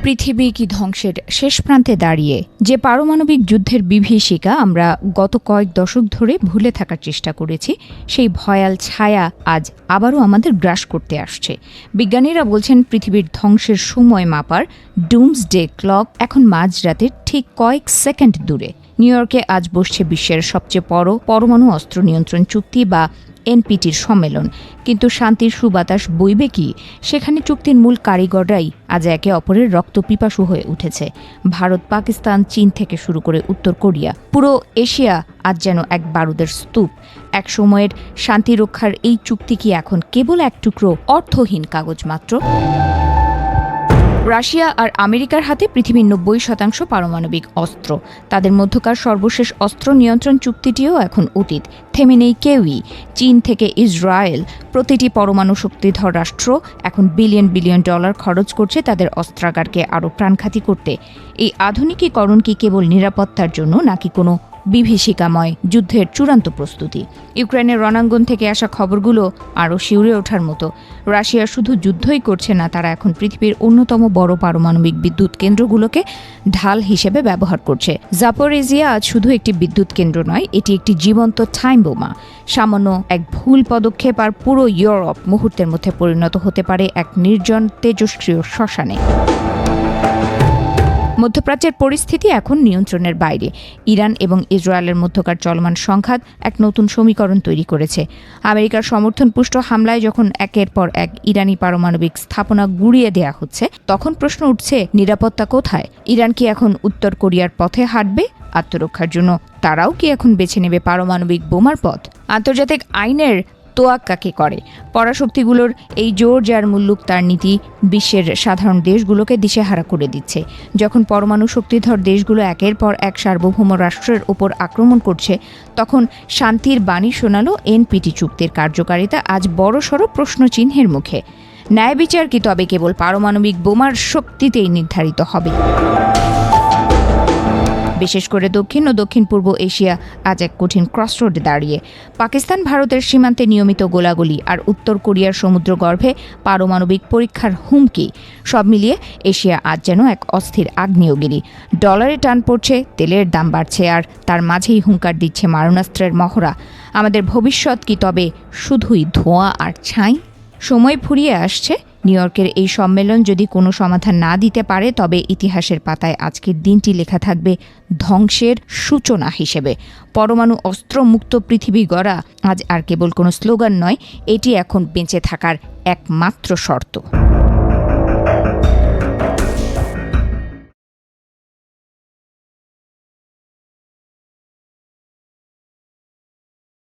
পৃথিবী কি ধ্বংসের শেষ প্রান্তে দাঁড়িয়ে? যে পারমাণবিক যুদ্ধের বিভীষিকা আমরা গত কয়েক দশক ধরে ভুলে থাকার চেষ্টা করেছি, সেই ভয়াল ছায়া আজ আবারও আমাদের গ্রাস করতে আসছে। বিজ্ঞানীরা বলছেন পৃথিবীর ধ্বংসের সময় মাপার ডুমসডে ক্লক এখন মাঝরাতের ঠিক কয়েক সেকেন্ড দূরে। নিউ ইয়র্কে আজ বসছে বিশ্বের সবচেয়ে বড় পরমাণু অস্ত্র নিয়ন্ত্রণ চুক্তি বা এনপিটির সম্মেলন। কিন্তু শান্তির সুবাতাস বইবে কি? সেখানে চুক্তির মূল কারিগররাই আজ একে অপরের রক্তপিপাসু হয়ে উঠেছে। ভারত, পাকিস্তান, চীন থেকে শুরু করে উত্তর কোরিয়া, পুরো এশিয়া আজ যেন এক বারুদের স্তূপ। এক সময়ের শান্তি রক্ষার এই চুক্তি কি এখন কেবল এক টুকরো অর্থহীন কাগজ মাত্র? রাশিয়া আর আমেরিকার হাতে পৃথিবীর ৯০% পারমাণবিক অস্ত্র। তাদের মধ্যকার সর্বশেষ অস্ত্র নিয়ন্ত্রণ চুক্তিটিও এখন অতীত। থেমে নেই কেউই। চীন থেকে ইসরায়েল, প্রতিটি পরমাণু শক্তিধর রাষ্ট্র এখন বিলিয়ন বিলিয়ন ডলার খরচ করছে তাদের অস্ত্রাগারকে আরও প্রাণঘাতী করতে। এই আধুনিকীকরণ কি কেবল নিরাপত্তার জন্য, নাকি কোনো বিভীষিকাময় যুদ্ধের চূড়ান্ত প্রস্তুতি? ইউক্রেনের রণাঙ্গন থেকে আসা খবরগুলো আরও শিউরে ওঠার মতো। রাশিয়া শুধু যুদ্ধই করছে না, তারা এখন পৃথিবীর অন্যতম বড় পারমাণবিক বিদ্যুৎ কেন্দ্রগুলোকে ঢাল হিসেবে ব্যবহার করছে। জাপোরিজিয়া আজ শুধু একটি বিদ্যুৎ কেন্দ্র নয়, এটি একটি জীবন্ত টাইম বোমা। সামান্য এক ভুল পদক্ষেপ আর পুরো ইউরোপ মুহূর্তের মধ্যে পরিণত হতে পারে এক নির্জন তেজস্ক্রিয় শ্মশানে। মধ্যপ্রাচ্যের পরিস্থিতি এখন নিয়ন্ত্রণের বাইরে। ইরান এবং ইসরায়েলের মধ্যকার চলমান সংঘাত এক নতুন সমীকরণ তৈরি করেছে। আমেরিকার সমর্থনপুষ্ট হামলায় যখন একের পর এক ইরানি পারমাণবিক স্থাপনা গুঁড়িয়ে দেয়া হচ্ছে, তখন প্রশ্ন উঠছে, নিরাপত্তা কোথায়? ইরান কি এখন উত্তর কোরিয়ার পথে হাঁটবে? আত্মরক্ষার জন্য তারাও কি এখন বেছে নেবে পারমাণবিক বোমার পথ? আন্তর্জাতিক আইনের তোয়াক্কা কে করে? পরাশক্তিগুলোর এই জোর, যার মুল্লুক তার নীতি বিশ্বের সাধারণ দেশগুলোকে দিশেহারা করে দিচ্ছে। যখন পরমাণু শক্তিধর দেশগুলো একের পর এক সার্বভৌম রাষ্ট্রের ওপর আক্রমণ করছে, তখন শান্তির বাণী শোনালো এনপিটি চুক্তির কার্যকারিতা আজ বড়সড় প্রশ্নচিহ্নের মুখে। ন্যায় বিচার কি তবে কেবল পারমাণবিক বোমার শক্তিতেই নির্ধারিত হবে? বিশেষ করে দক্ষিণ ও দক্ষিণ পূর্ব এশিয়া আজ এক কঠিন ক্রসরোডে দাঁড়িয়ে। পাকিস্তান ভারতের সীমান্তে নিয়মিত গোলাগুলি আর উত্তর কোরিয়ার সমুদ্রগর্ভে পারমাণবিক পরীক্ষার হুমকি, সব মিলিয়ে এশিয়া আজ যেন এক অস্থির আগ্নেয়গিরি। ডলারে টান পড়ছে, তেলের দাম বাড়ছে, আর তার মাঝেই হুঙ্কার দিচ্ছে মারণাস্ত্রের মহড়া। আমাদের ভবিষ্যৎ কি তবে শুধুই ধোঁয়া আর ছাই? সময় ফুরিয়ে আসছে। নিউ ইয়র্কের এই সম্মেলন যদি কোনো সমাধান না দিতে পারে, তবে ইতিহাসের পাতায় আজকের দিনটি লেখা থাকবে ধ্বংসের সূচনা হিসেবে। পরমাণু অস্ত্র মুক্ত পৃথিবী গড়া আজ আর কেবল কোনো স্লোগান নয়, এটি এখন বেঁচে থাকার একমাত্র শর্ত।